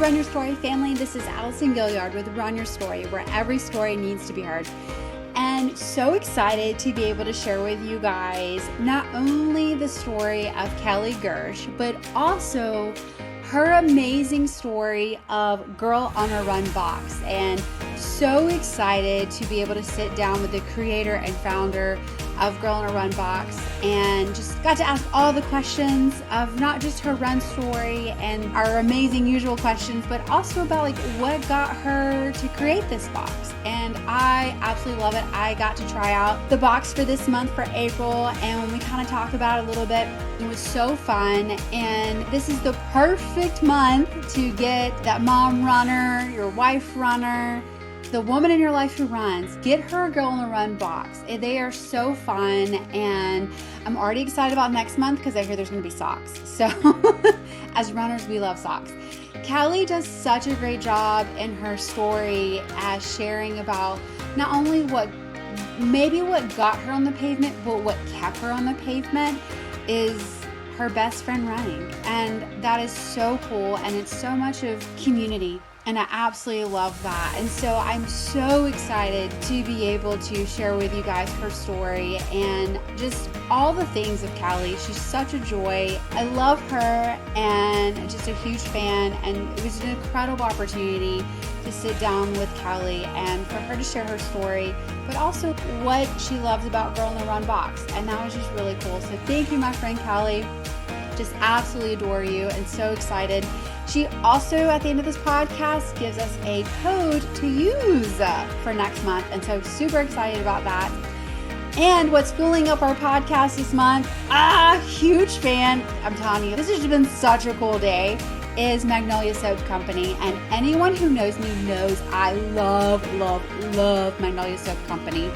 Run Your Story family. This is Allison Gilliard with Run Your Story, where every story needs to be heard. And so excited to be able to share with you guys not only the story of Kelli Girsch, but also her amazing story of Girl on a Run box. And so excited to be able to sit down with the creator and founder of Girl on a Run box and just got to ask all the questions of not just her run story and our amazing usual questions, but also about what got her to create this box. And I absolutely love it. I got to try out the box for this month for April, and when we kind of talked about it a little bit, it was so fun. And this is the perfect month to get that mom runner, your wife runner, the woman in your life who runs. Get her a Girl on a Run box. They are so fun, and I'm already excited about next month because I hear there's going to be socks. So as runners, we love socks. Kelli does such a great job in her story as sharing about not only what got her on the pavement, but what kept her on the pavement is her best friend running. And that is so cool, and it's so much of community. And I absolutely love that. And so I'm so excited to be able to share with you guys her story and just all the things of Kelli. She's such a joy. I love her and just a huge fan. And it was an incredible opportunity to sit down with Kelli and for her to share her story, but also what she loves about Girl on the Run box. And that was just really cool. So thank you, my friend Kelli. Just absolutely adore you and so excited. She also, at the end of this podcast, gives us a code to use for next month. And so super excited about that. And what's fueling up our podcast this month, huge fan. I'm telling you, this has been such a cool day, is Magnolia Soap Company. And anyone who knows me knows I love Magnolia Soap Company.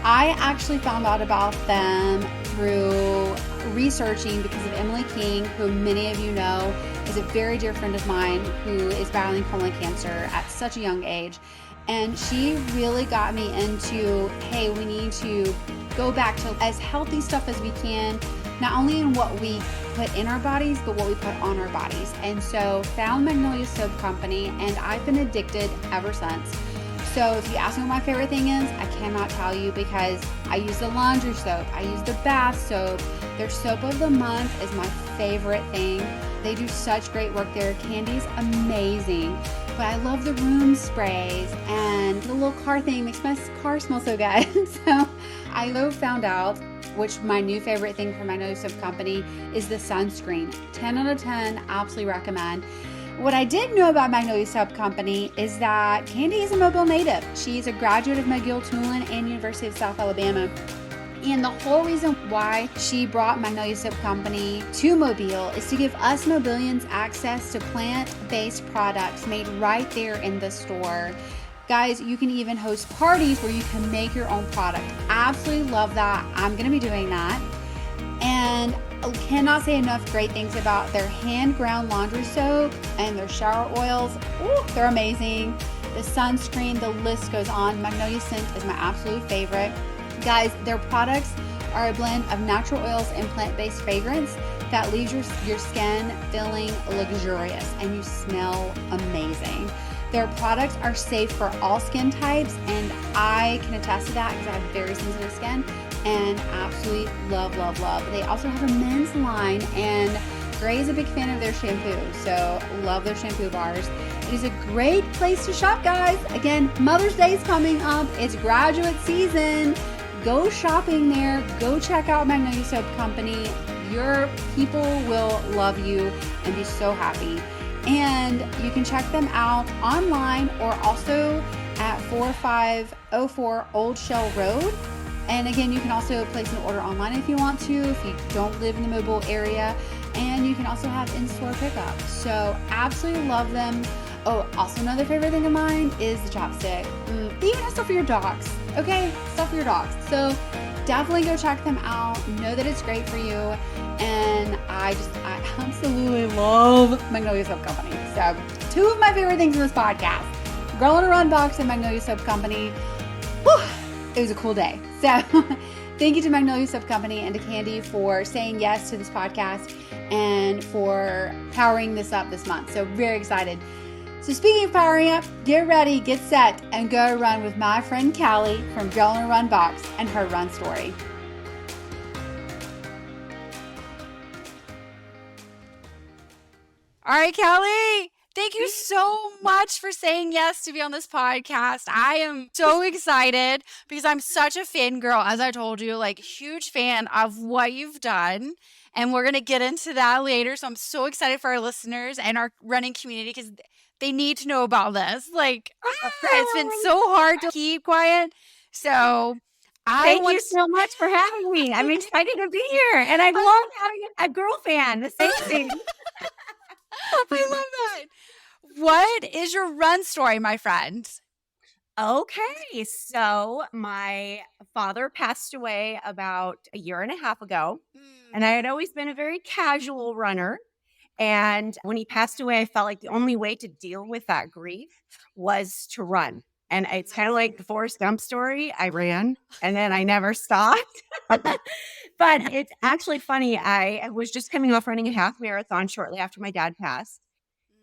I actually found out about them through researching because of Emily King, who many of you know is a very dear friend of mine who is battling colon cancer at such a young age. And she really got me into, hey, we need to go back to as healthy stuff as we can, not only in what we put in our bodies, but what we put on our bodies. And so found Magnolia Soap Company, and I've been addicted ever since. So if you ask me what my favorite thing is, I cannot tell you because I use the laundry soap, I use the bath soap. Their soap of the month is my favorite thing. They do such great work there. Candy's amazing. But I love the room sprays, and the little car thing makes my car smell so good. So I found out, which my new favorite thing from Magnolia Soap Company is the sunscreen. 10 out of 10, absolutely recommend. What I did know about Magnolia Soap Company is that Candy is a Mobile native. She's a graduate of McGill-Tulane and University of South Alabama. And the whole reason why she brought Magnolia Soap Company to Mobile is to give us Mobilians access to plant-based products made right there in the store. Guys, you can even host parties where you can make your own product. Absolutely love that. I'm going to be doing that. And I cannot say enough great things about their hand-ground laundry soap and their shower oils. Ooh, they're amazing. The sunscreen, the list goes on. Magnolia Scent is my absolute favorite. Guys, their products are a blend of natural oils and plant-based fragrance that leaves your skin feeling luxurious and you smell amazing. Their products are safe for all skin types, and I can attest to that because I have very sensitive skin and absolutely love. They also have a men's line, and Gray is a big fan of their shampoo, so love their shampoo bars. It is a great place to shop, guys. Again, Mother's Day is coming up. It's graduate season. Go shopping there. Go check out Magnolia Soap Company. Your people will love you and be so happy. And you can check them out online or also at 4504 Old Shell Road. And again, you can also place an order online if you want to, if you don't live in the Mobile area. And you can also have in-store pickup. So absolutely love them. Oh, also another favorite thing of mine is the chapstick. They even have stuff for your dogs. Okay, stuff for your dogs. So definitely go check them out. Know that it's great for you. And I absolutely love Magnolia Soap Company. So two of my favorite things in this podcast, Girl on a Run box and Magnolia Soap Company. Whew, it was a cool day. So thank you to Magnolia Soap Company and to Candy for saying yes to this podcast and for powering this up this month. So very excited. So speaking of powering up, get ready, get set, and go run with my friend Kelli from Girl in a Run Box and her run story. All right, Kelli, thank you so much for saying yes to be on this podcast. I am so excited because I'm such a fangirl, as I told you, like huge fan of what you've done. And we're going to get into that later. So I'm so excited for our listeners and our running community because they need to know about this. Like, it's been so hard to keep quiet. So Thank you so much for having me. I'm excited to be here. And I love having a girl fan. It's amazing. I love that. What is your run story, my friend? Okay. So my father passed away about a year and a half ago. And I had always been a very casual runner. And when he passed away, I felt like the only way to deal with that grief was to run. And it's kind of like the Forrest Gump story. I ran and then I never stopped. But it's actually funny. I was just coming off running a half marathon shortly after my dad passed.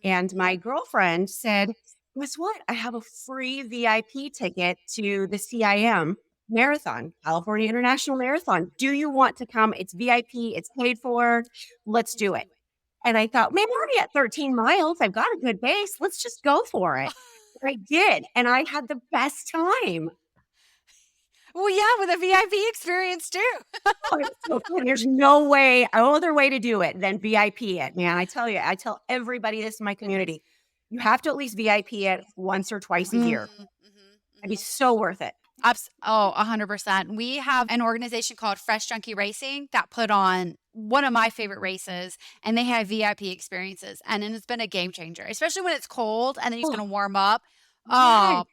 And my girlfriend said, guess what? I have a free VIP ticket to the CIM marathon, California International Marathon. Do you want to come? It's VIP. It's paid for. Let's do it. And I thought, man, we're already at 13 miles. I've got a good base. Let's just go for it. I did. And I had the best time. Well, yeah, with a VIP experience too. There's no other way to do it than VIP it, man. I tell you, I tell everybody this in my community. You have to at least VIP it once or twice a year. It'd be so worth it. 100%. We have an organization called Fresh Junkie Racing that put on one of my favorite races, and they have VIP experiences, and it's been a game changer, especially when it's cold and then you're going to warm up. Oh,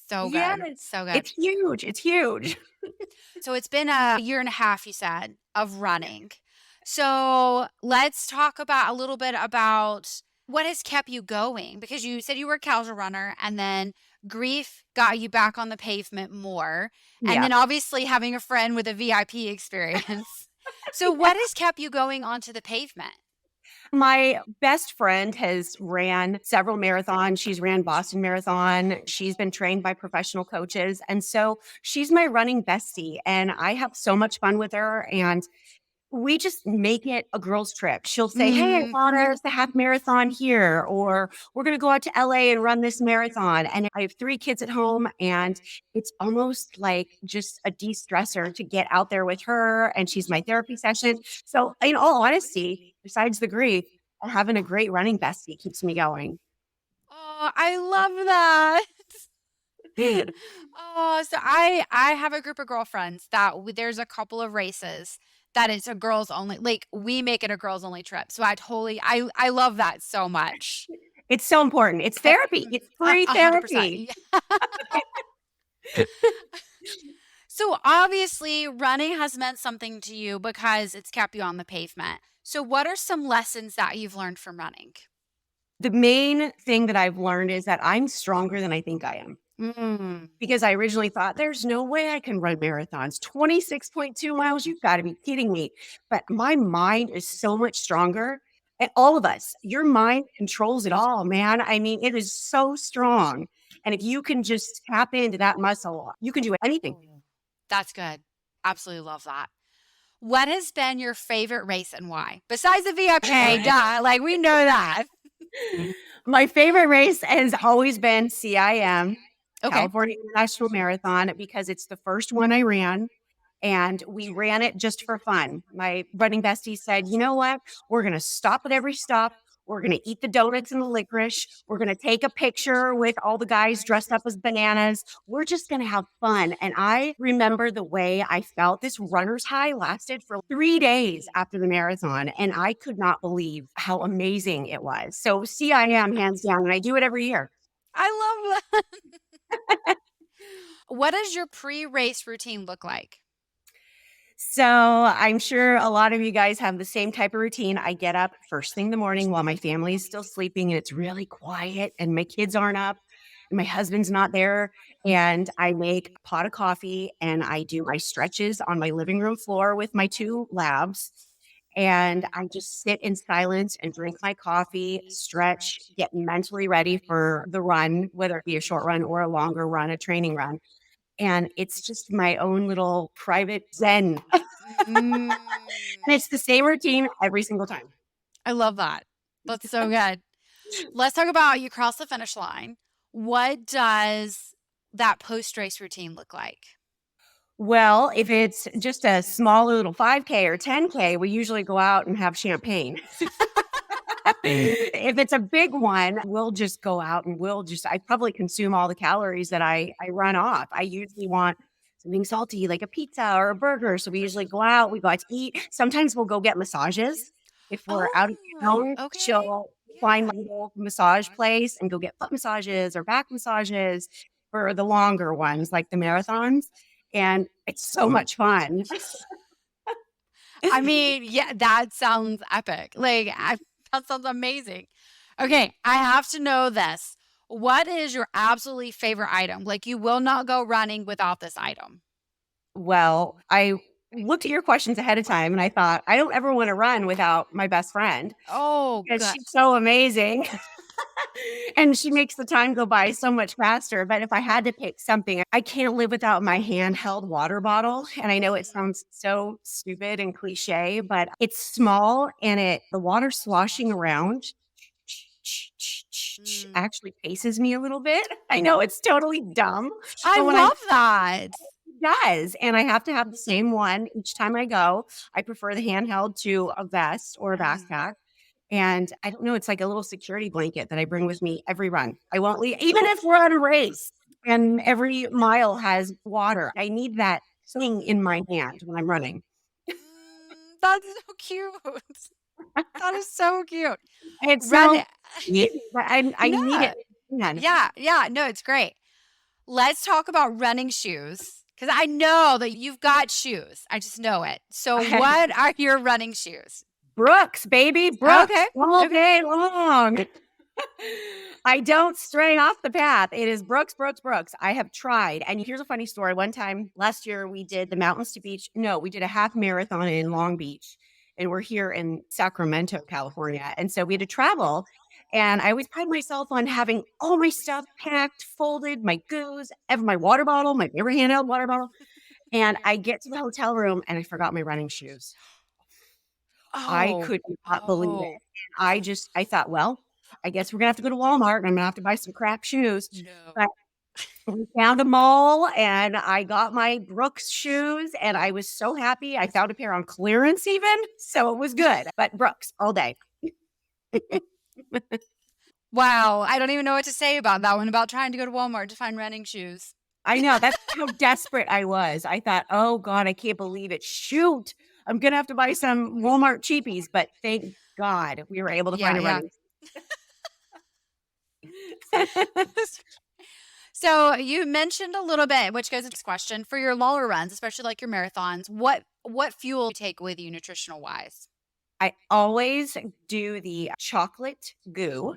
so good. Yeah, so good. It's huge. It's huge. So it's been a year and a half, you said, of running. So let's talk about a little bit about what has kept you going, because you said you were a casual runner and then grief got you back on the pavement more. And then obviously having a friend with a VIP experience. So what has kept you going onto the pavement? My best friend has ran several marathons. She's ran Boston Marathon. She's been trained by professional coaches. And so she's my running bestie. And I have so much fun with her. And we just make it a girls' trip. She'll say, hey, I want us to half marathon here, or we're going to go out to LA and run this marathon. And I have 3 kids at home, and it's almost like just a de-stressor to get out there with her. And she's my therapy session. So in all honesty, besides the grief, having a great running bestie keeps me going. Oh, I love that. Oh, so I have a group of girlfriends that there's a couple of races that it's a girls only, like we make it a girls only trip. So I love that so much. It's so important. It's therapy. It's free therapy. So obviously running has meant something to you because it's kept you on the pavement. So what are some lessons that you've learned from running? The main thing that I've learned is that I'm stronger than I think I am. Because I originally thought there's no way I can run marathons. 26.2 miles, you've got to be kidding me. But my mind is so much stronger. And all of us, your mind controls it all, man. I mean, it is so strong. And if you can just tap into that muscle, you can do anything. That's good. Absolutely love that. What has been your favorite race and why? Besides the VIP, duh, like we know that. My favorite race has always been CIM. California International Marathon, because it's the first one I ran, and we ran it just for fun. My running bestie said, you know what? We're going to stop at every stop. We're going to eat the donuts and the licorice. We're going to take a picture with all the guys dressed up as bananas. We're just going to have fun. And I remember the way I felt. This runner's high lasted for 3 days after the marathon, and I could not believe how amazing it was. So CIM, hands down, and I do it every year. I love that. What does your pre-race routine look like? So I'm sure a lot of you guys have the same type of routine. I get up first thing in the morning while my family is still sleeping and it's really quiet and my kids aren't up and my husband's not there. And I make a pot of coffee and I do my stretches on my living room floor with my 2 labs. And I just sit in silence and drink my coffee, stretch, get mentally ready for the run, whether it be a short run or a longer run, a training run. And it's just my own little private zen. Mm. And it's the same routine every single time. I love that. That's so good. Let's talk about you cross the finish line. What does that post race routine look like? Well, if it's just a small little 5K or 10K, we usually go out and have champagne. If it's a big one, we'll just go out and I probably consume all the calories that I run off. I usually want something salty like a pizza or a burger. So we usually we go out to eat. Sometimes we'll go get massages. If we're out of Oh, town, okay. she'll find my little massage place and go get foot massages or back massages for the longer ones, like the marathons. And it's so much fun. I mean, yeah, that sounds epic. That sounds amazing. Okay, I have to know this. What is your absolutely favorite item? Like, you will not go running without this item. Well, I looked at your questions ahead of time and I thought, I don't ever want to run without my best friend Oh, because good. she's so amazing and she makes the time go by so much faster. But if I had to pick something, I can't live without my handheld water bottle. And I know it sounds so stupid and cliche, but it's small and the water sloshing around Mm. actually paces me a little bit. I know it's totally dumb, I but when I love that. does, and I have to have the same one each time I go. I prefer the handheld to a vest or a backpack, and I don't know, it's like a little security blanket that I bring with me every run. I won't leave even if we're on a race and every mile has water. I need that thing in my hand when I'm running. That's so cute. That is so cute. It Run sounds weird, but I need No. it. Man, Yeah, yeah, no, it's great. Let's talk about running shoes because I know that you've got shoes. I just know it. So, what are your running shoes? Brooks, baby, Okay. Brooks, all Okay. day long. I don't stray off the path. It is Brooks, Brooks, Brooks. I have tried. And here's a funny story. One time last year, we did the Mountains to Beach. No, we did a half marathon in Long Beach. And we're here in Sacramento, California. And so we had to travel. And I always pride myself on having all my stuff packed, folded, my goos, my water bottle, my favorite handheld water bottle. And I get to the hotel room and I forgot my running shoes. I Oh, could not believe it. oh, And I thought, well, I guess we're gonna have to go to Walmart and I'm gonna have to buy some crap shoes. no. But we found a mall and I got my Brooks shoes and I was so happy. I found a pair on clearance even. So it was good. But Brooks all day. Wow. I don't even know what to say about that one, about trying to go to Walmart to find running shoes. I know that's how desperate I was. I thought, oh God, I can't believe it. Shoot. I'm gonna have to buy some Walmart cheapies, but thank God we were able to Yeah, find a yeah. running. So you mentioned a little bit, which goes into this question for your longer runs, especially like your marathons. What fuel do you take with you nutritional wise? I always do the chocolate goo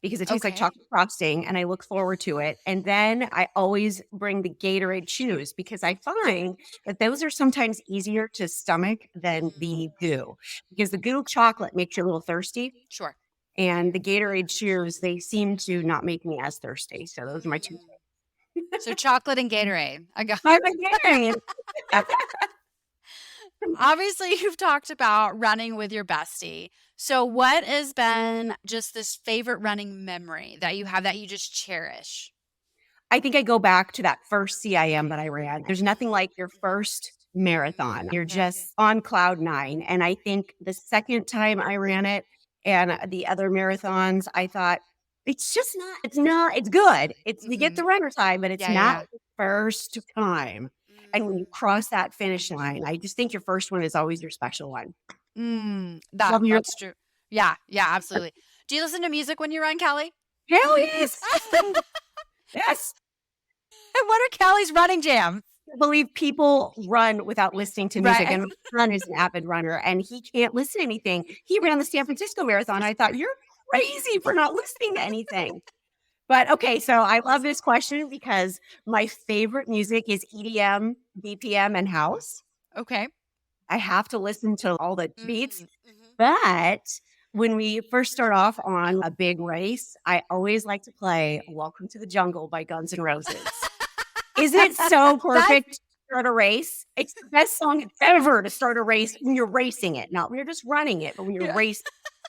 because it tastes like Okay. chocolate frosting and I look forward to it. And then I always bring the Gatorade chews because I find that those are sometimes easier to stomach than the goo because the goo chocolate makes you a little thirsty Sure. and the Gatorade chews, they seem to not make me as thirsty. So those are my two. So chocolate and Gatorade. I got I'm a Gatorade. Obviously you've talked about running with your bestie. So what has been just this favorite running memory that you have that you just cherish? I think I go back to that first CIM that I ran. There's nothing like your first marathon. You're just on cloud nine. And I think the second time I ran it and the other marathons, I thought, it's good. You get the runner time, but it's Yeah, yeah, not yeah. the first time. And when you cross that finish line, I just think your first one is always your special one. Love your That's true. Yeah, yeah, absolutely. Do you listen to music when you run, Kelly? hell yes. Yes. And what are Kelly's running jams? Believe people run without listening to music. Right. And my son is an avid runner and he can't listen to anything. He ran the San Francisco Marathon. I thought, you're crazy for not listening to anything. But okay, so I love this question because my favorite music is EDM, BPM, and house. Okay. I have to listen to all the beats. Mhm. But when we first start off on a big race, I always like to play Welcome to the Jungle by Guns N' Roses. Isn't it so perfect to start a race? It's the best song ever to start a race when you're racing it. Not when you're just running it, but when you're Yeah. racing.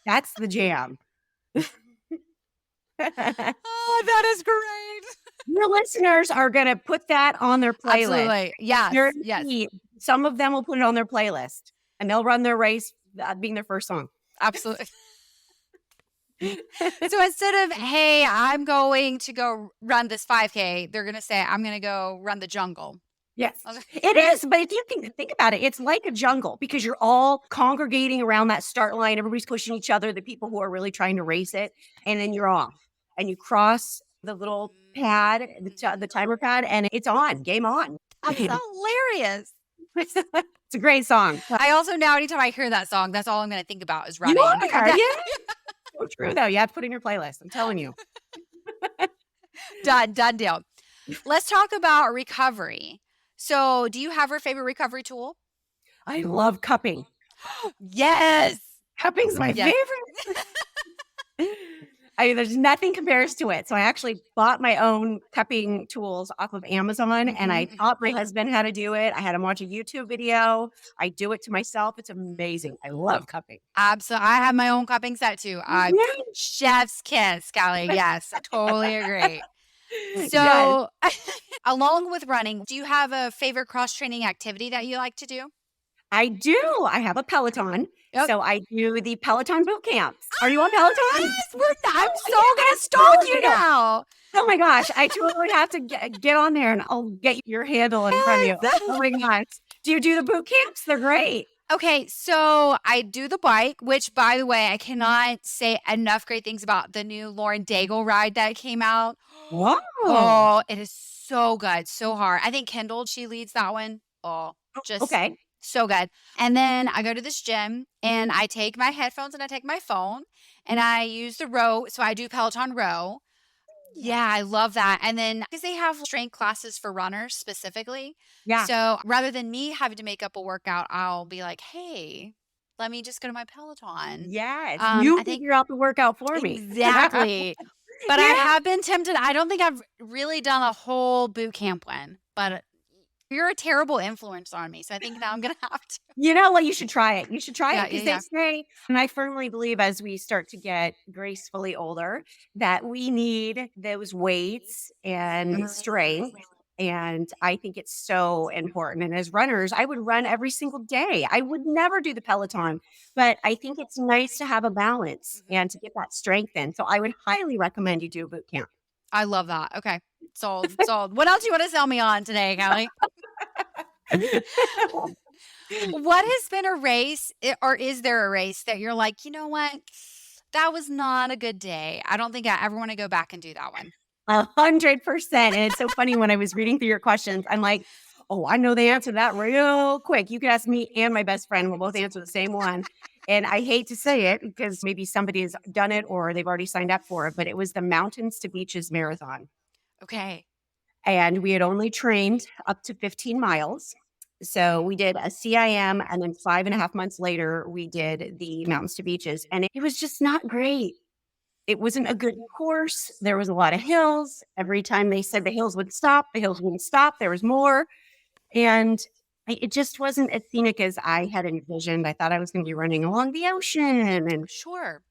That's the jam. Oh, that is great. Your listeners are going to put that on their playlist. Absolutely. Yes. Yes. Guaranteed. Some of them will put it on their playlist and they'll run their race, that being their first song. Absolutely. So instead of, hey, I'm going to go run this 5K, they're going to say, I'm going to go run the jungle. Yes, Okay. it is. But if you can think about it, it's like a jungle because you're all congregating around that start line. Everybody's pushing each other, the people who are really trying to race it. And then you're off and you cross the little pad, the timer pad, and it's on, game on. That's hilarious. It's a great song. I also now, anytime I hear that song, that's all I'm going to think about is You running. are, yeah. So true, though. You have to put it in your playlist. I'm telling you. Done deal. Let's talk about recovery. So, do you have your favorite recovery tool? I love cupping. Yes. Cupping's my favorite. There's nothing compares to it. So I actually bought my own cupping tools off of Amazon and I taught my husband how to do it. I had him watch a YouTube video. I do it to myself. It's amazing. I love cupping. Absolutely. I have my own cupping set too. Chef's kiss, Kelli. Yes, I totally agree. So, along with running, do you have a favorite cross-training activity that you like to do? I do. I have a Peloton. Yep. So I do the Peloton boot camps. Are you on Peloton? Yes, I'm so going to stalk you now. Oh my gosh. I totally have to get on there and I'll get your handle in front of you. Oh my gosh. Do you do the boot camps? They're great. Okay, so I do the bike, which, by the way, I cannot say enough great things about the new Lauren Daigle ride that came out. Wow. Oh, it is so good, so hard. I think Kendall, she leads that one. Oh, just okay. So good. And then I go to this gym and I take my headphones and I take my phone and I use the row. So I do Peloton row. Yeah, I love that. And then because they have strength classes for runners specifically. Yeah. So rather than me having to make up a workout, I'll be like, hey, let me just go to my Peloton. Yes. You figure out the workout for me. Exactly. But I have been tempted. I don't think I've really done a whole boot camp one, but you're a terrible influence on me. So I think now I'm going to have to. You know what? You should try it. You should try it because yeah. they say, and I firmly believe as we start to get gracefully older, that we need those weights and strength. And I think it's so important. And as runners, I would run every single day. I would never do the Peloton, but I think it's nice to have a balance and to get that strength in. So I would highly recommend you do a boot camp. I love that. Okay. Sold. What else do you want to sell me on today, Kelli? What has been a race, or is there a race that you're like, you know what? That was not a good day. I don't think I ever want to go back and do that one. 100%. And it's so funny when I was reading through your questions, I'm like, oh, I know the answer to that real quick. You could ask me and my best friend. We'll both answer the same one. And I hate to say it because maybe somebody has done it or they've already signed up for it, but it was the Mountains to Beaches Marathon. Okay. And we had only trained up to 15 miles. So we did a CIM and then 5.5 months later, we did the Mountains to Beaches. And it was just not great. It wasn't a good course. There was a lot of hills. Every time they said the hills would stop, the hills wouldn't stop. There was more. And it just wasn't as scenic as I had envisioned. I thought I was going to be running along the ocean. And sure,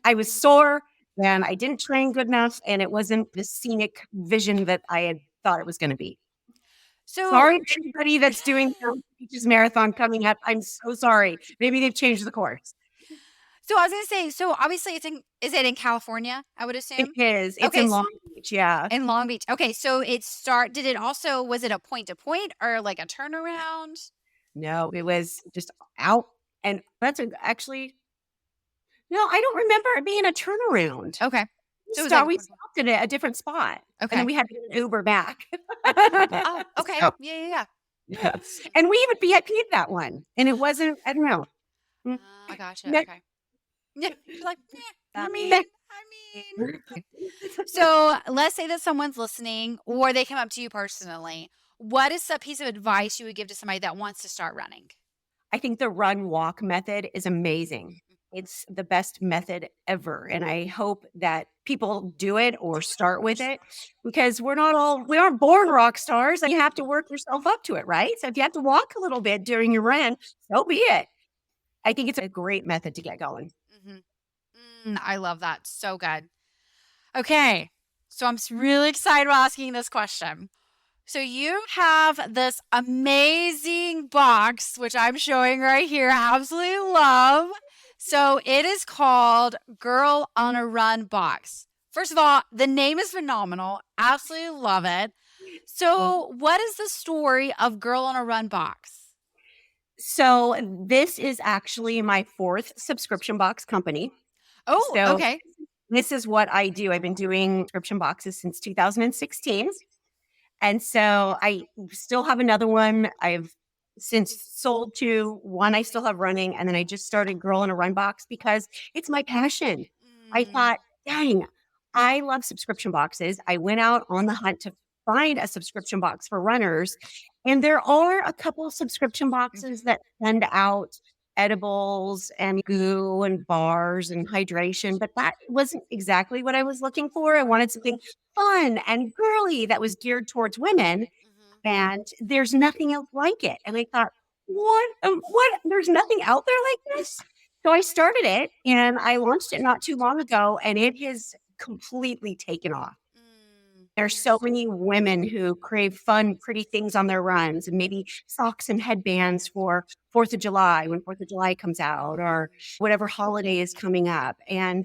I was sore and I didn't train good enough. And it wasn't the scenic vision that I had thought it was going to be. So sorry to everybody that's doing the Beaches Marathon coming up. I'm so sorry. Maybe they've changed the course. So I was going to say, so obviously is it in California, I would assume? It is. It's in Long Beach, yeah. In Long Beach. Okay, so was it a point-to-point or like a turnaround? No, it was just out. And that's actually, no, I don't remember it being a turnaround. Okay. So we stopped at a different spot. Okay. And then we had to get an Uber back. Oh, okay. Oh. Yeah. Yes. And we even VIP'd that one. And it wasn't, I don't know. I gotcha. Okay. Yeah. You're like, I mean. So let's say that someone's listening or they come up to you personally. What is a piece of advice you would give to somebody that wants to start running? I think the run walk method is amazing. It's the best method ever. And I hope that people do it or start with it because we aren't born rock stars. You have to work yourself up to it, right? So if you have to walk a little bit during your run, so be it. I think it's a great method to get going. I love that. So good. Okay. So I'm really excited about asking this question. So you have this amazing box, which I'm showing right here. I absolutely love. So it is called Girl on a Run box. First of all, the name is phenomenal. Absolutely love it. So what is the story of Girl on a Run box? So this is actually my 4th subscription box company. Oh, So okay. this is what I do. I've been doing subscription boxes since 2016. And so I still have another one. I've since sold 2. One I still have running. And then I just started Girl on a Run box because it's my passion. I thought, dang, I love subscription boxes. I went out on the hunt to find a subscription box for runners. And there are a couple of subscription boxes that send out edibles and goo and bars and hydration, but that wasn't exactly what I was looking for. I wanted something fun and girly that was geared towards women, and there's nothing else like it. And I thought, what? There's nothing out there like this. So I started it and I launched it not too long ago, and it has completely taken off. There's so many women who crave fun, pretty things on their runs, and maybe socks and headbands for 4th of July when 4th of July comes out, or whatever holiday is coming up. And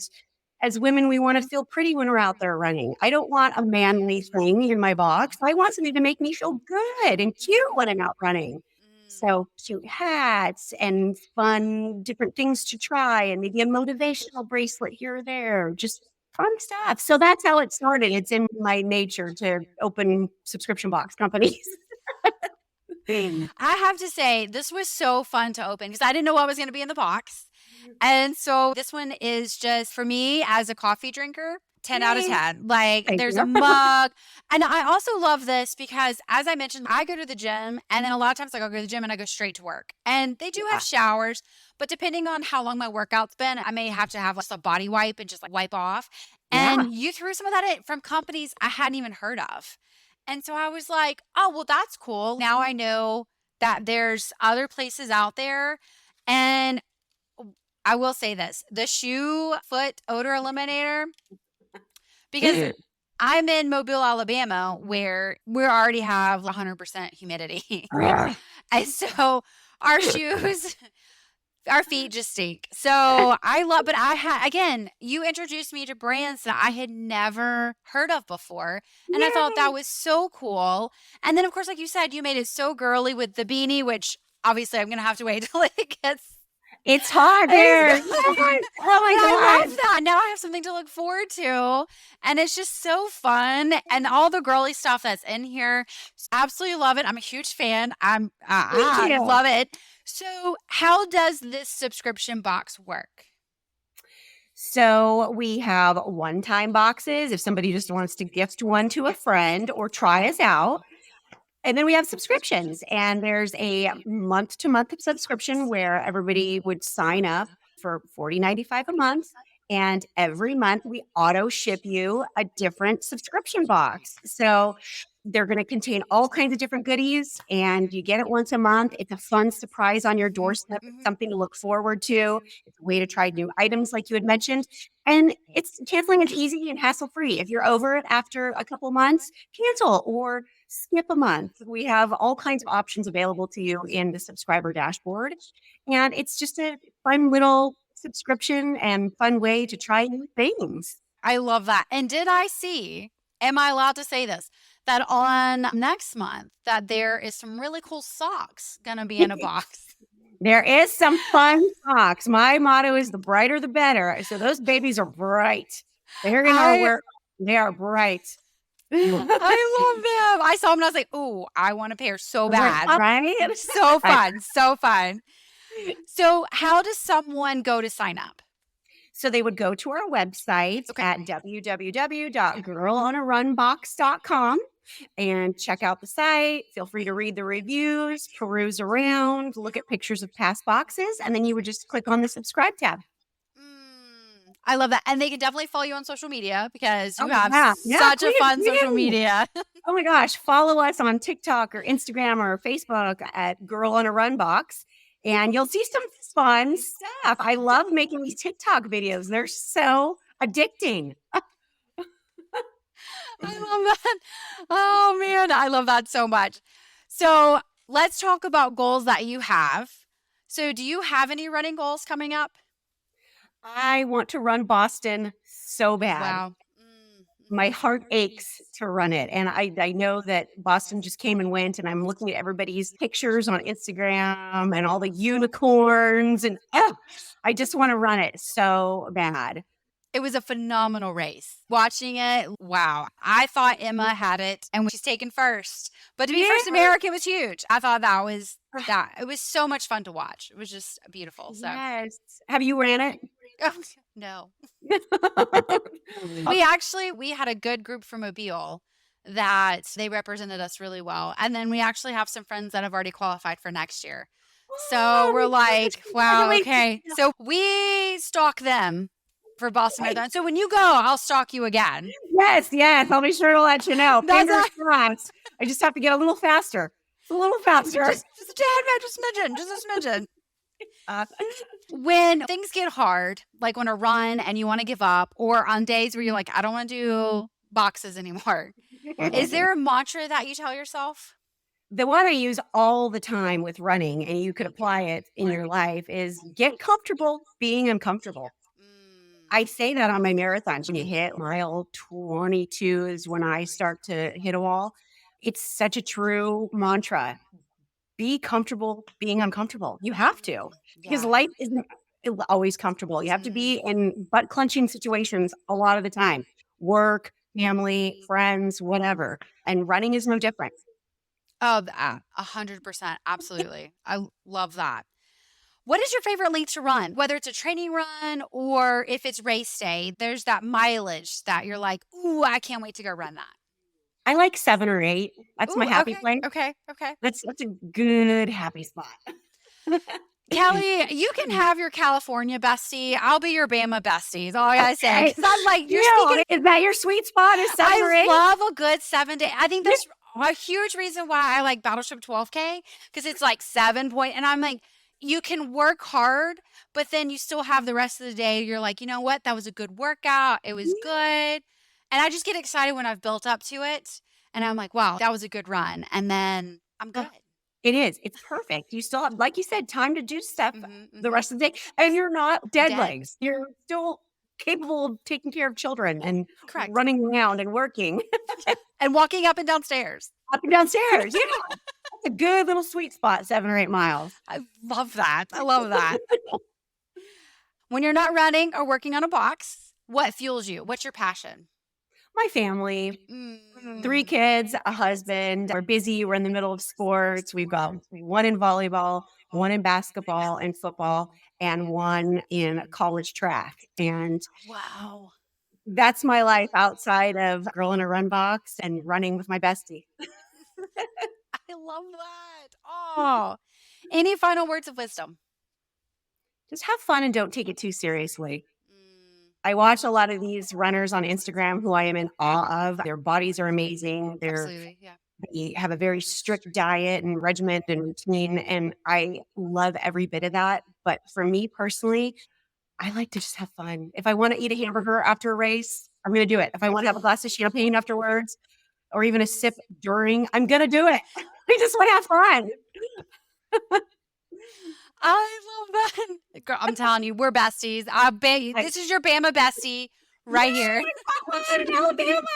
as women, we want to feel pretty when we're out there running. I don't want a manly thing in my box. I want something to make me feel good and cute when I'm out running. So cute hats and fun, different things to try, and maybe a motivational bracelet here or there, just fun stuff. So that's how it started. It's in my nature to open subscription box companies. I have to say, this was so fun to open because I didn't know what was going to be in the box. And so this one is just for me as a coffee drinker, 10 out of 10. Like there's a mug. And I also love this because as I mentioned, I go to the gym and then a lot of times like I'll go to the gym and I go straight to work. And they do have showers, but depending on how long my workout's been, I may have to have like a body wipe and just like wipe off. And you threw some of that in from companies I hadn't even heard of. And so I was like, oh, well, that's cool. Now I know that there's other places out there. And I will say this, the shoe foot odor eliminator, because I'm in Mobile, Alabama, where we already have 100% humidity. And so our shoes, our feet just stink. So I love, but again, you introduced me to brands that I had never heard of before. And I thought that was so cool. And then, of course, like you said, you made it so girly with the beanie, which obviously I'm going to have to wait till it gets. It's hot there. Oh my God. I love that. Now I have something to look forward to. And it's just so fun. And all the girly stuff that's in here. Absolutely love it. I'm a huge fan. I love it. So how does this subscription box work? So we have one-time boxes if somebody just wants to gift one to a friend or try us out. And then we have subscriptions, and there's a month-to-month subscription where everybody would sign up for $40.95 a month. And every month we auto ship you a different subscription box. So they're going to contain all kinds of different goodies, and you get it once a month. It's a fun surprise on your doorstep. It's something to look forward to. It's a way to try new items like you had mentioned. And it's canceling is easy and hassle-free. If you're over it after a couple months, cancel or skip a month. We have all kinds of options available to you in the subscriber dashboard. And it's just a fun little subscription and fun way to try new things. I love that. And did I see, am I allowed to say this, that on next month that there is some really cool socks going to be in a box? There is some fun socks. My motto is the brighter the better. So those babies are bright. They're in our work. They are bright. I love them. I saw them and I was like, "Ooh, I want a pair so bad." Right? So fun. So fun. So how does someone go to sign up? So they would go to our website at www.girlonarunbox.com and check out the site. Feel free to read the reviews, peruse around, look at pictures of past boxes, and then you would just click on the subscribe tab. I love that. And they can definitely follow you on social media because you Oh, have yeah. such a Please fun do. social media. Oh my gosh, follow us on TikTok or Instagram or Facebook at Girl on a Run Box, and you'll see some fun stuff. I love making these TikTok videos. They're so addicting. I love that. Oh man, I love that so much. So let's talk about goals that you have. So do you have any running goals coming up? I want to run Boston so bad. Wow. My heart aches to run it. And I know that Boston just came and went, and I'm looking at everybody's pictures on Instagram and all the unicorns, and I just want to run it so bad. It was a phenomenal race. Watching it, wow. I thought Emma had it and she's taken first. But to be first American was huge. I thought that was that. It was so much fun to watch. It was just beautiful. So Yes. Have you ran it? No. We had a good group from Mobile that they represented us really well. And then we actually have some friends that have already qualified for next year. So we're like, wow, okay. So we stalk them for Boston Marathon. So when you go, I'll stalk you again. Yes. I'll be sure to let you know. Fingers crossed. I just have to get a little faster. Just a little faster. Just a tad bit, just a smidgen. When things get hard, like on a run and you want to give up, or on days where you're like, I don't want to do boxes anymore, is there a mantra that you tell yourself? The one I use all the time with running, and you could apply it in your life, is get comfortable being uncomfortable. I say that on my marathons. When you hit mile 22 is when I start to hit a wall. It's such a true mantra. Be comfortable being uncomfortable. You have to, because life isn't always comfortable. You have to be in butt clenching situations a lot of the time. Work, family, friends, whatever. And running is no different. Oh, 100%. Absolutely. I love that. What is your favorite length to run? Whether it's a training run or if it's race day, there's that mileage that you're like, ooh, I can't wait to go run that. I like 7 or 8. That's my happy place. Okay. That's a good happy spot. Kelli, you can have your California bestie. I'll be your Bama bestie. Is all I gotta say. Because I'm like, you're speaking. Is that your sweet spot? Is 7 or 8? I love a good 7 day. I think that's a huge reason why I like Battleship 12K, because it's like 7 point, and I'm like, you can work hard, but then you still have the rest of the day. You're like, you know what? That was a good workout. It was good. And I just get excited when I've built up to it. And I'm like, wow, that was a good run. And then I'm good. It is. It's perfect. You still have, like you said, time to do stuff the rest of the day. And you're not dead legs. You're still capable of taking care of children and running around and working. And walking up and downstairs. Up and downstairs. Yeah. That's a good little sweet spot, 7 or 8 miles. I love that. When you're not running or working on a box, what fuels you? What's your passion? My family. 3 kids, a husband. We're busy. We're in the middle of sports. We've got 1 in volleyball, 1 in basketball and football, and 1 in college track. And wow, that's my life outside of Girl in a Run Box and running with my bestie. I love that. Oh, any final words of wisdom? Just have fun and don't take it too seriously. I watch a lot of these runners on Instagram who I am in awe of. Their bodies are amazing. They have a very strict diet and regimen and routine, and I love every bit of that. But for me personally, I like to just have fun. If I want to eat a hamburger after a race, I'm going to do it. If I want to have a glass of champagne afterwards or even a sip during, I'm going to do it. I just want to have fun. I love that. Girl, I'm telling you, we're besties. This is your Bama bestie right here. Alabama.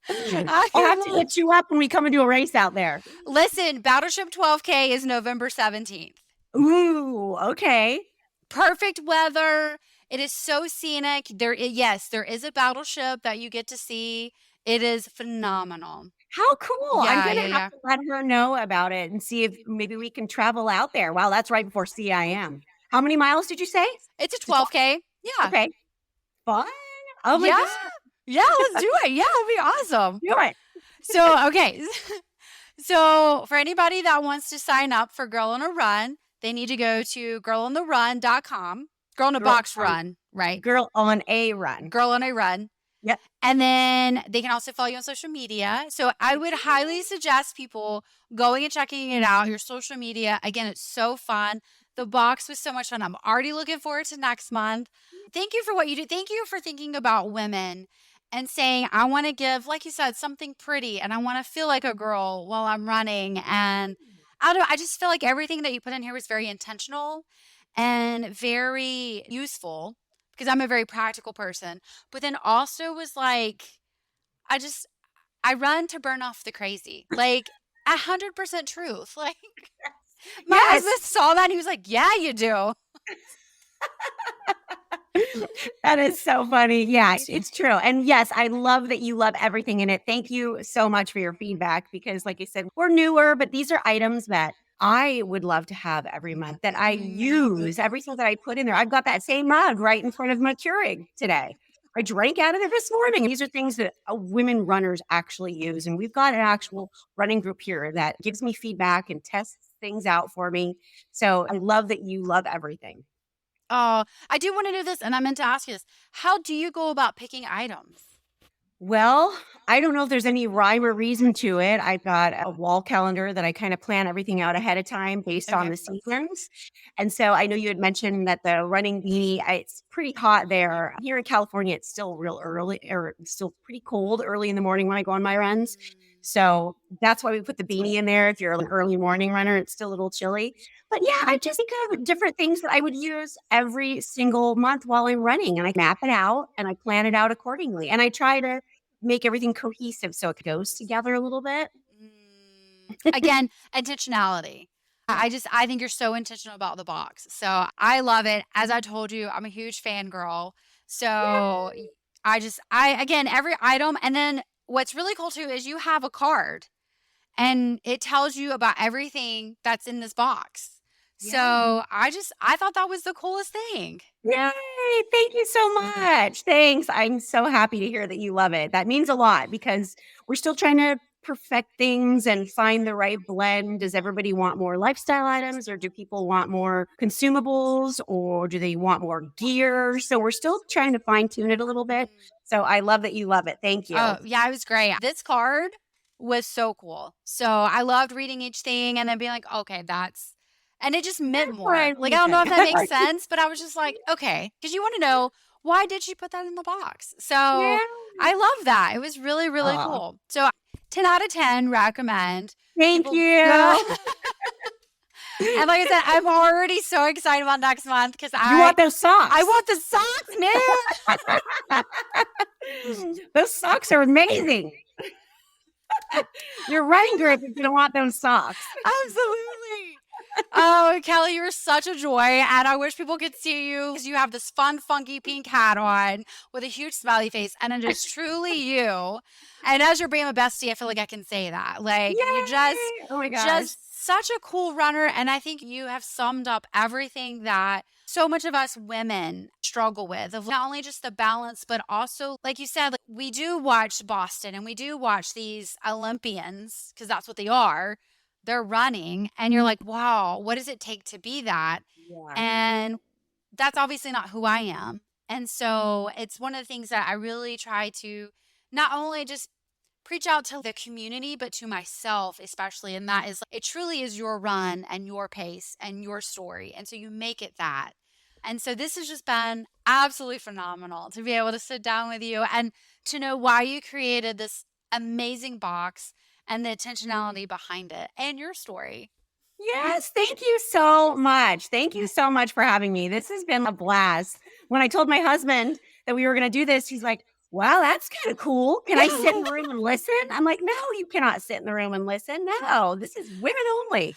I'll have to hit you up when we come and do a race out there. Listen, Battleship 12K is November 17th. Ooh, okay. Perfect weather. It is so scenic. There is a battleship that you get to see. It is phenomenal. How cool. I'm going to have to let her know about it and see if maybe we can travel out there. Wow, that's right before CIM. How many miles did you say? It's a 12K. Yeah. Okay. Fun. Oh my Yeah. God. Yeah, let's do it. Yeah, it'll be awesome. Do it. So, okay. So, for anybody that wants to sign up for Girl on a Run, they need to go to girlontherun.com. Girl on a box run, right? Girl on a run. Girl on a Run. Yep. And then they can also follow you on social media. So I would highly suggest people going and checking it out. Your social media. Again, it's so fun. The box was so much fun. I'm already looking forward to next month. Thank you for what you do. Thank you for thinking about women and saying, I want to give, like you said, something pretty and I want to feel like a girl while I'm running. And I don't know, I just feel like everything that you put in here was very intentional and very useful because I'm a very practical person. But then also was like, I run to burn off the crazy. Like 100% truth. Like my husband saw that and he was like, yeah, you do. That is so funny. Yeah, it's true. And yes, I love that you love everything in it. Thank you so much for your feedback because, like I said, we're newer, but these are items that I would love to have every month that I use. Everything that I put in there. I've got that same mug right in front of my Keurig today. I drank out of it this morning. These are things that women runners actually use. And we've got an actual running group here that gives me feedback and tests things out for me. So I love that you love everything. Oh, I do want to know this, and I meant to ask you this. How do you go about picking items? Well, I don't know if there's any rhyme or reason to it. I've got a wall calendar that I kind of plan everything out ahead of time based on the seasons. And so I know you had mentioned that the running beanie, it's pretty hot there. Here in California, it's still real early or still pretty cold early in the morning when I go on my runs. So that's why we put the beanie in there. If you're an early morning runner, it's still a little chilly. But yeah, I just think of different things that I would use every single month while I'm running. And I map it out and I plan it out accordingly. And I try to make everything cohesive so it goes together a little bit. Again, intentionality. I think you're so intentional about the box. So I love it. As I told you, I'm a huge fangirl. So again, every item. And then what's really cool too is you have a card and it tells you about everything that's in this box. So I thought that was the coolest thing. Yay! Thank you so much. Thanks. I'm so happy to hear that you love it. That means a lot because we're still trying to perfect things and find the right blend. Does everybody want more lifestyle items or do people want more consumables or do they want more gear? So we're still trying to fine tune it a little bit. So I love that you love it. Thank you. Oh, yeah, it was great. This card was so cool. So I loved reading each thing and then being like, okay, and it just meant more. Like, I don't know if that makes sense, but I was just like, okay, because you want to know why did she put that in the box? So I love that. It was really, really cool. So 10 out of 10 recommend. Thank you. And like I said, I'm already so excited about next month because You want those socks. I want the socks, man. Those socks are amazing. Your running group is going to want those socks. Absolutely. Oh, Kelli, you're such a joy. And I wish people could see you because you have this fun, funky pink hat on with a huge smiley face. And it is truly you. And as your Bama bestie, I feel like I can say that. Like, you just such a cool runner. And I think you have summed up everything that so much of us women struggle with, of not only just the balance, but also, like you said, like, we do watch Boston and we do watch these Olympians because that's what they are. They're running and you're like, wow, what does it take to be that? Yeah. And that's obviously not who I am. And so it's one of the things that I really try to not only just preach out to the community, but to myself especially. And that is, it truly is your run and your pace and your story. And so you make it that. And so this has just been absolutely phenomenal to be able to sit down with you and to know why you created this amazing box and the intentionality behind it and your story. Yes, thank you so much. Thank you so much for having me. This has been a blast. When I told my husband that we were going to do this, he's like, wow, that's kind of cool. Can I sit in the room and listen? I'm like, no, you cannot sit in the room and listen. No, this is women only.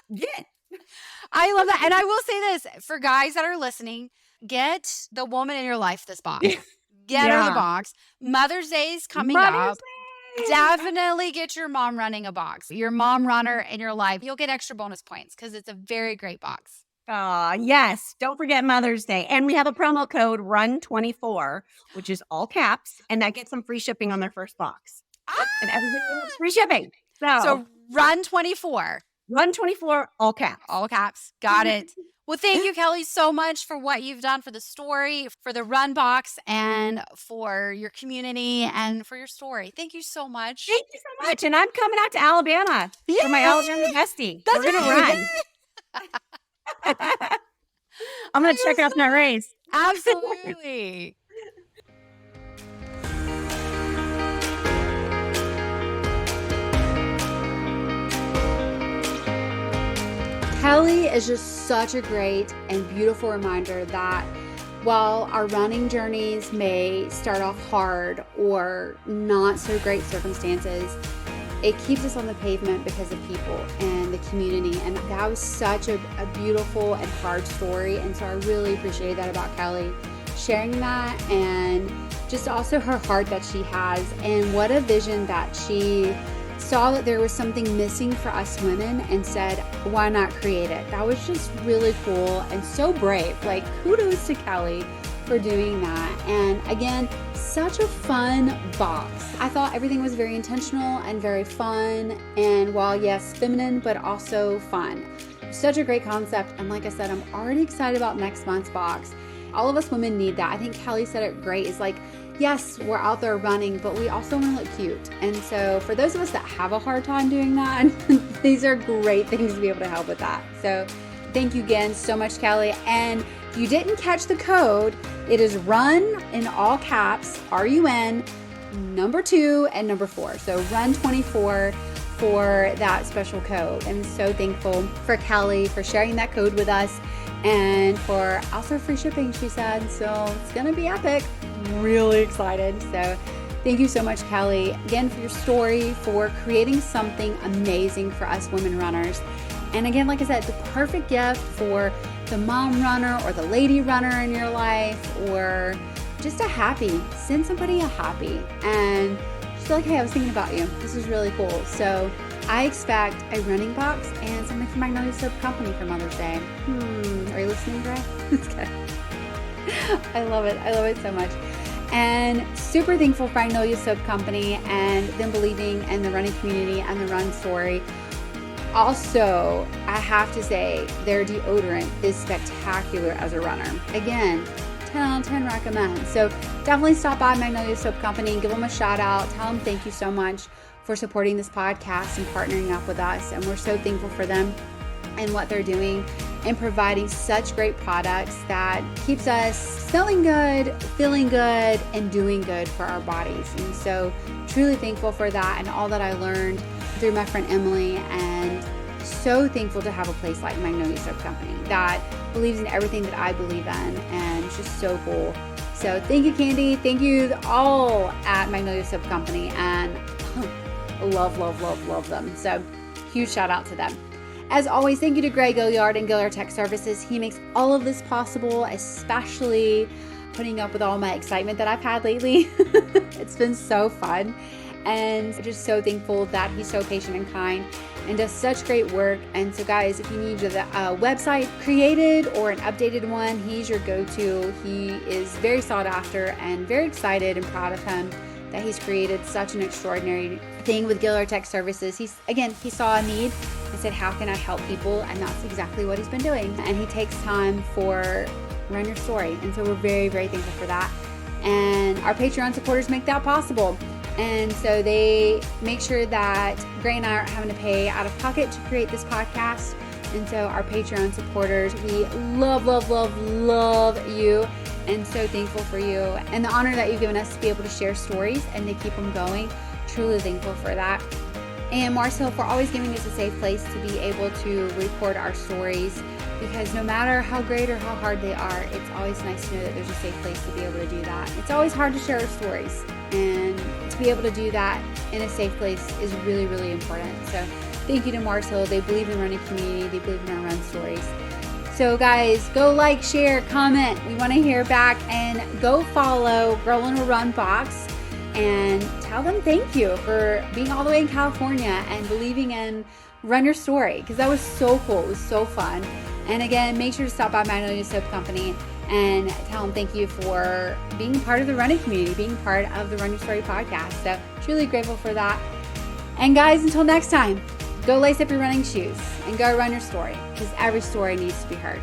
Yeah. I love that. And I will say this for guys that are listening, get the woman in your life this box. Get her the box. Mother's Day is coming up. Definitely get your mom running a box. Your mom runner in your life. You'll get extra bonus points because it's a very great box. Yes. Don't forget Mother's Day. And we have a promo code RUN24, which is all caps, and that gets them free shipping on their first box. And everybody gets free shipping. So run 24. RUN24, all caps. All caps. Got it. Well, thank you, Kelli, so much for what you've done for the story, for the Run Box, and for your community and for your story. Thank you so much. Thank you so much. And I'm coming out to Alabama for my Alabama bestie. We're going to run. I'm going to check out that race. Absolutely. Kelli is just such a great and beautiful reminder that while our running journeys may start off hard or not so great circumstances, it keeps us on the pavement because of people and the community. And that was such a beautiful and hard story. And so I really appreciate that about Kelli, sharing that, and just also her heart that she has, and what a vision that she saw that there was something missing for us women and said, why not create it? That was just really cool and so brave. Like, kudos to Kelli for doing that. And again, such a fun box. I thought everything was very intentional and very fun. And while yes, feminine, but also fun. Such a great concept. And like I said, I'm already excited about next month's box. All of us women need that. I think Kelli said it great. It's like, yes, we're out there running, but we also want to look cute. And so for those of us that have a hard time doing that, these are great things to be able to help with that. So thank you again so much, Kelli. And if you didn't catch the code, it is RUN in all caps, RUN, number 2 and number 4. So RUN24 for that special code. I'm so thankful for Kelli for sharing that code with us, and for also free shipping, she said. So it's going to be epic. Really excited. So thank you so much, Kelli, again, for your story, for creating something amazing for us women runners. And again, like I said, the perfect gift for the mom runner or the lady runner in your life, or just a happy. Send somebody a happy and just be like, hey, I was thinking about you. This is really cool. So I expect a running box and something from Magnolia Soap Company for Mother's Day. Are you listening, Gray? It's good. I love it. I love it so much. And super thankful for Magnolia Soap Company and them believing in the running community and the run story. Also, I have to say, their deodorant is spectacular as a runner. Again, 10 out of 10 recommend. So definitely stop by Magnolia Soap Company and give them a shout out. Tell them thank you so much for supporting this podcast and partnering up with us. And we're so thankful for them and what they're doing and providing such great products that keeps us smelling good, feeling good, and doing good for our bodies. And so truly thankful for that and all that I learned through my friend Emily, and so thankful to have a place like Magnolia Soap Company that believes in everything that I believe in, and it's just so cool. So thank you, Candy. Thank you all at Magnolia Soap Company, and love, love, love, love them. So huge shout out to them. As always, thank you to Greg Gilliard and Gilliard Tech Services. He makes all of this possible, especially putting up with all my excitement that I've had lately. It's been so fun, and just so thankful that he's so patient and kind and does such great work. And so guys, if you need the website created or an updated one, he's your go-to. He is very sought after, and very excited and proud of him that he's created such an extraordinary thing with Gilliard Tech Services. He saw a need and said, how can I help people? And that's exactly what he's been doing. And he takes time for Run Your Story. And so we're very, very thankful for that. And our Patreon supporters make that possible. And so they make sure that Gray and I aren't having to pay out of pocket to create this podcast. And so our Patreon supporters, we love, love, love, love you. And so thankful for you and the honor that you've given us to be able to share stories and to keep them going. Truly thankful for that. And Marcel for always giving us a safe place to be able to record our stories, because no matter how great or how hard they are, it's always nice to know that there's a safe place to be able to do that. It's always hard to share our stories, and to be able to do that in a safe place is really, really important. So thank you to Marcel. They believe in running community. They believe in our run stories. So guys, go like, share, comment. We want to hear back, and go follow Girl in a Run Box and tell them thank you for being all the way in California and believing in Run Your Story, because that was so cool. It was so fun. And again, make sure to stop by Magnolia Soap Company and tell them thank you for being part of the running community, being part of the Run Your Story podcast. So truly grateful for that. And guys, until next time, go lace up your running shoes and go run your story, because every story needs to be heard.